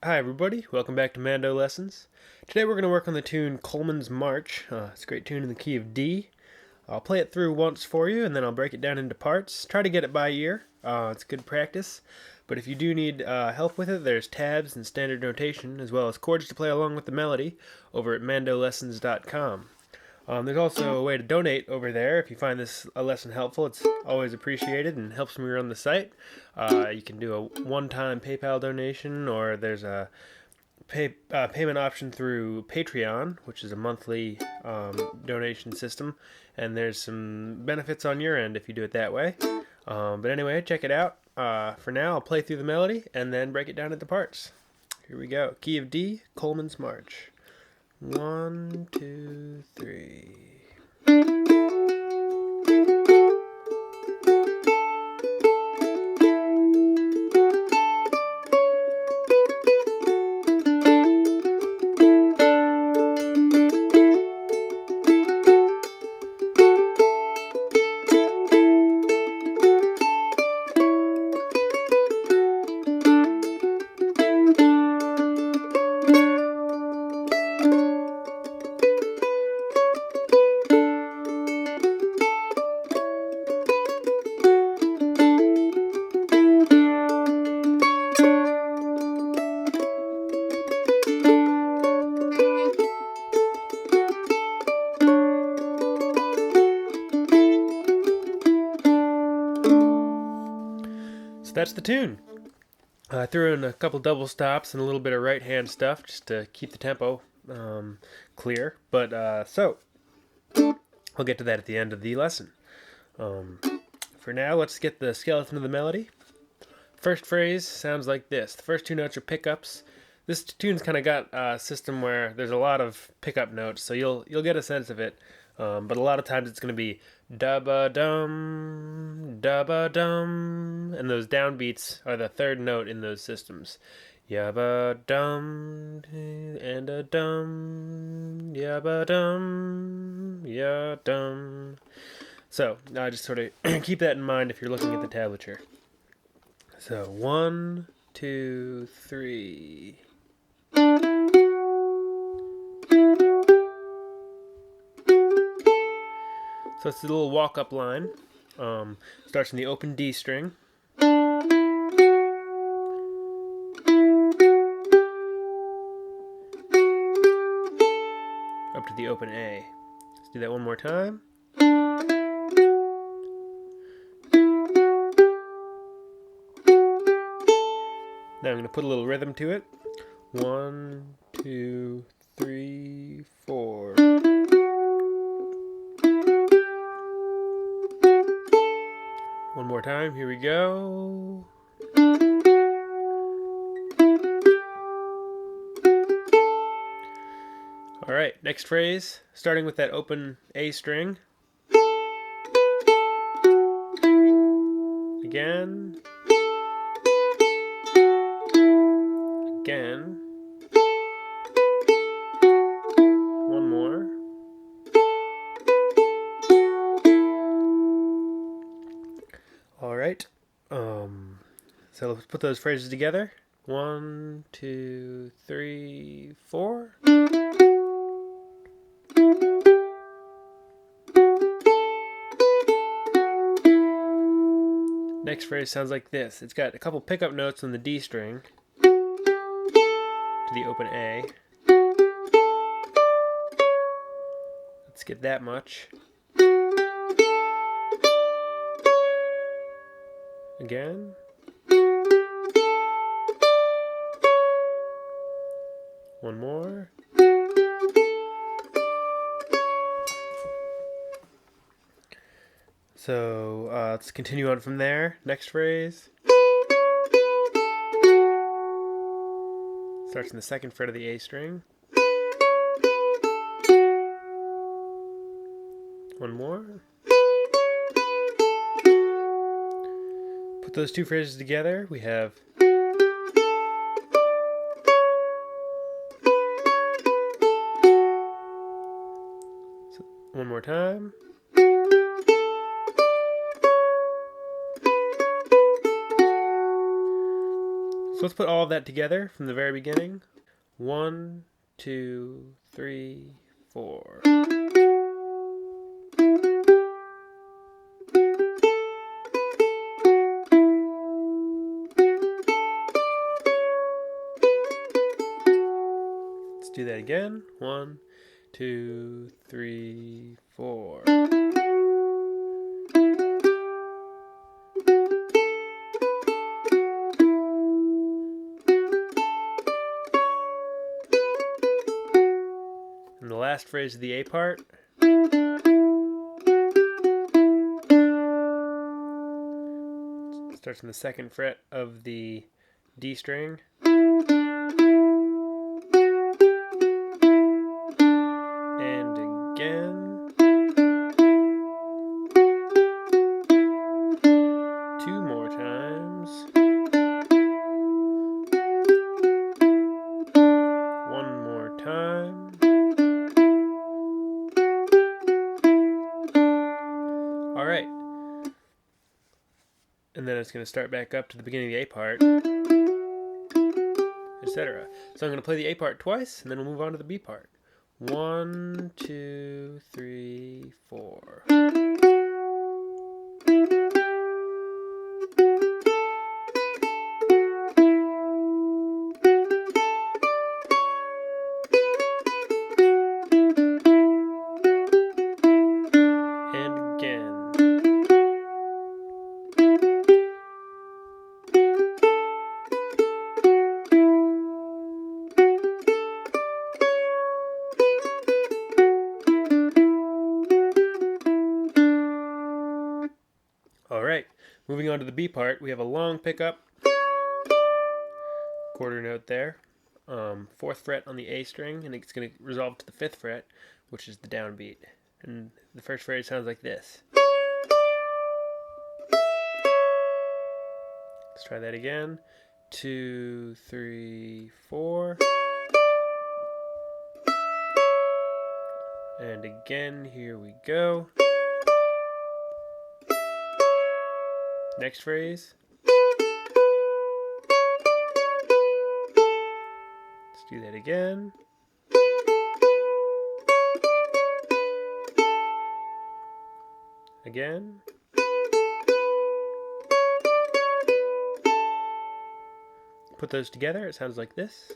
Hi everybody, welcome back to Mando Lessons. Today we're going to work on the tune Coleman's March. It's a great tune in the key of D. I'll play it through once for you and then I'll break it down into parts. Try to get it by ear. It's good practice. But if you do need help with it, there's tabs and standard notation as well as chords to play along with the melody over at mandolessons.com. There's also a way to donate over there. If you find this a lesson helpful, it's always appreciated and helps me run the site. You can do a one-time PayPal donation, or there's a payment option through Patreon, which is a monthly donation system, and there's some benefits on your end if you do it that way. But anyway, check it out. For now, I'll play through the melody and then break it down into parts. Here we go. Key of D, Coleman's March. 1, 2, 3. That's the tune. I threw in a couple double stops and a little bit of right hand stuff just to keep the tempo clear. But so we'll get to that at the end of the lesson. For now, let's get the skeleton of the melody. First phrase sounds like this. The first two notes are pickups. This tune's kind of got a system where there's a lot of pickup notes, so you'll get a sense of it. But a lot of times it's going to be da-ba-dum, da-ba-dum, and those downbeats are the third note in those systems. Ya-ba-dum, and a dum, ya-ba-dum, ya-dum. So, just sort of keep that in mind if you're looking at the tablature. So, 1, 2, 3... So it's a little walk-up line. Starts in the open D string. Up to the open A. Let's do that one more time. Now I'm going to put a little rhythm to it. 1, 2, 3, 4. One more time, here we go. Alright, next phrase, starting with that open A string. Again. Again. One more. Alright, so let's put those phrases together. 1, 2, 3, 4. Next phrase sounds like this. It's got a couple pickup notes on the D string to the open A. Let's get that much. Again. One more. So let's continue on from there. Next phrase. Starts in the second fret of the A string. One more. Put those two phrases together. We have one more time. So let's put all of that together from the very beginning. 1, 2, 3, 4. Let's do that again. 1, 2, 3, 4. And the last phrase of the A part starts on the 2nd fret of the D string. And again. 2 more times. 1 more time. Alright. And then it's going to start back up to the beginning of the A part, etc. So I'm going to play the A part twice, and then we'll move on to the B part. 1, 2, 3, 4. And again. Alright, moving on to the B part, we have a long pickup, quarter note there, 4th fret on the A string, and it's going to resolve to the 5th fret, which is the downbeat. And the first phrase sounds like this. Let's try that again. 2, 3, 4. And again, here we go. Next phrase. Let's do that again. Again. Put those together, it sounds like this.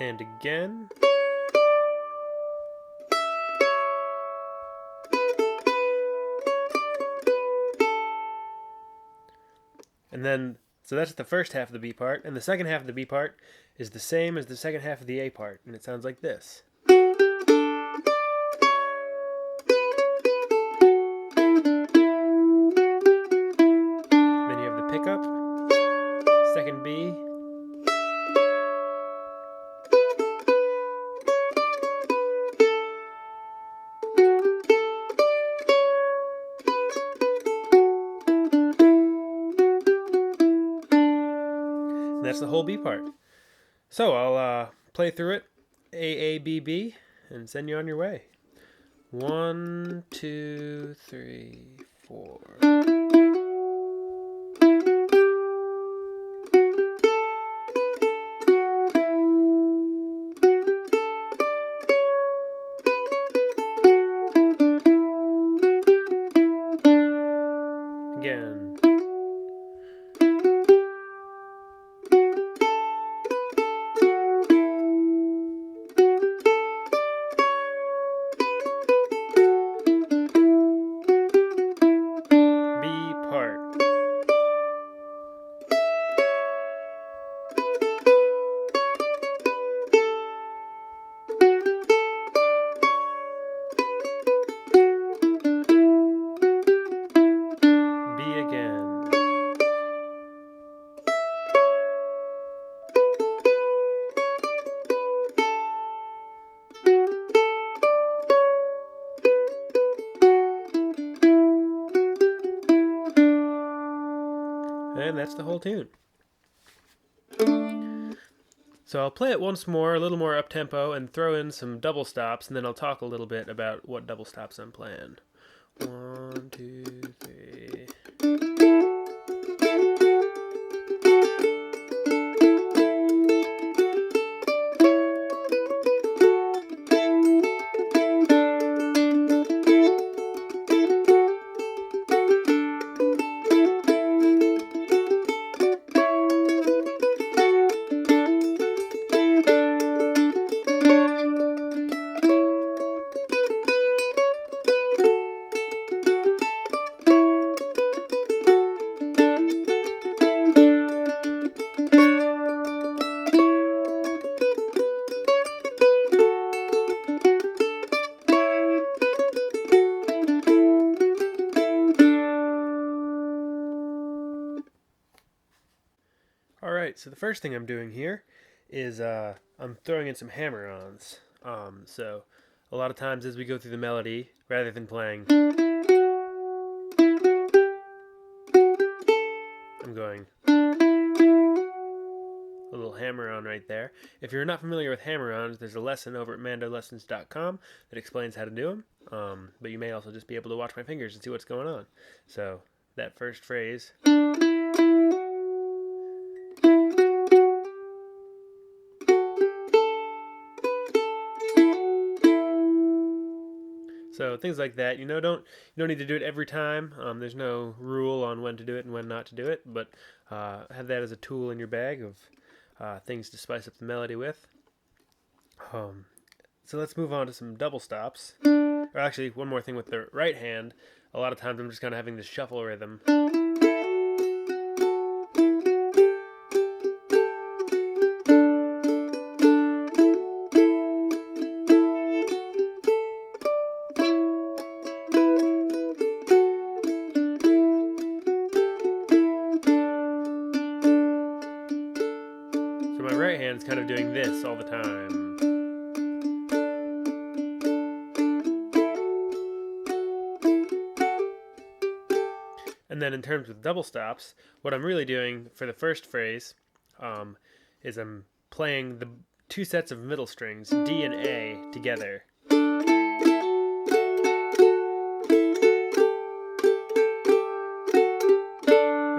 And again. And then, so that's the first half of the B part, and the second half of the B part is the same as the second half of the A part, and it sounds like this. Then you have the pickup, second B, and that's the whole B part. So I'll play through it, A, B, B, and send you on your way. 1, 2, 3, 4. Again. B part. B again. And that's the whole tune. So I'll play it once more, a little more up-tempo, and throw in some double stops, and then I'll talk a little bit about what double stops I'm playing. 1, 2, 3. Alright, so the first thing I'm doing here is I'm throwing in some hammer-ons. So a lot of times as we go through the melody, rather than playing, I'm going a little hammer-on right there. If you're not familiar with hammer-ons, there's a lesson over at mandolessons.com that explains how to do them. But you may also just be able to watch my fingers and see what's going on. So that first phrase. So things like that, you don't need to do it every time. There's no rule on when to do it and when not to do it, but have that as a tool in your bag of things to spice up the melody with. So let's move on to some double stops. Or actually, one more thing with the right hand. A lot of times I'm just kind of having this shuffle rhythm. So my right hand's kind of doing this all the time. And then in terms of double stops, what I'm really doing for the first phrase is I'm playing the two sets of middle strings, D and A, together. And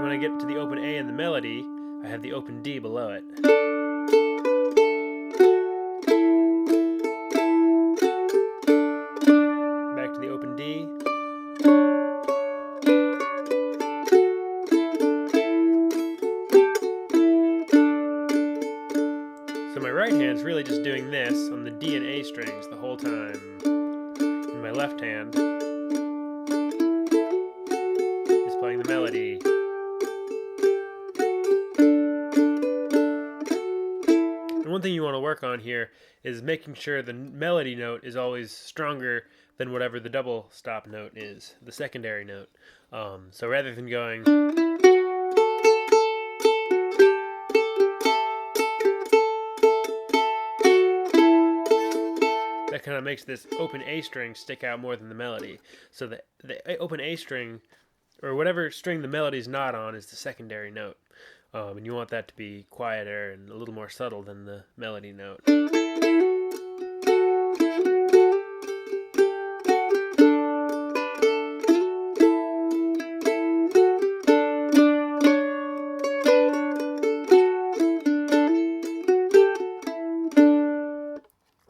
when I get to the open A in the melody, I have the open D below it. Back to the open D. So my right hand's really just doing this on the D and A strings the whole time. And my left hand is playing the melody. And one thing you want to work on here is making sure the melody note is always stronger than whatever the double stop note is, the secondary note. So rather than going that kind of makes this open A string stick out more than the melody. So the open A string, or whatever string the melody's not on, is the secondary note. And you want that to be quieter and a little more subtle than the melody note.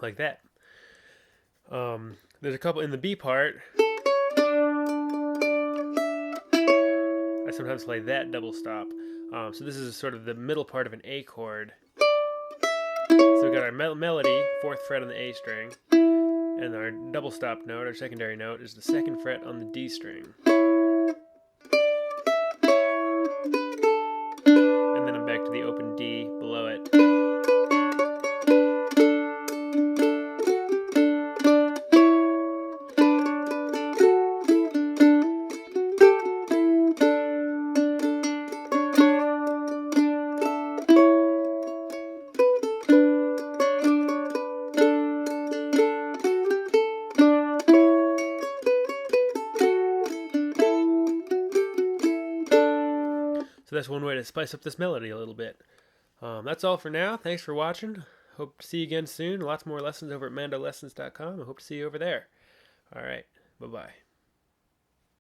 Like that. There's a couple in the B part. I sometimes play that double stop. So this is sort of the middle part of an A chord. So we've got our melody, 4th fret on the A string, and our double stop note, our secondary note, is the 2nd fret on the D string. And then I'm back to the open D below it. So that's one way to spice up this melody a little bit. That's all for now. Thanks for watching. Hope to see you again soon. Lots more lessons over at mandolessons.com. I hope to see you over there. All right. Bye-bye.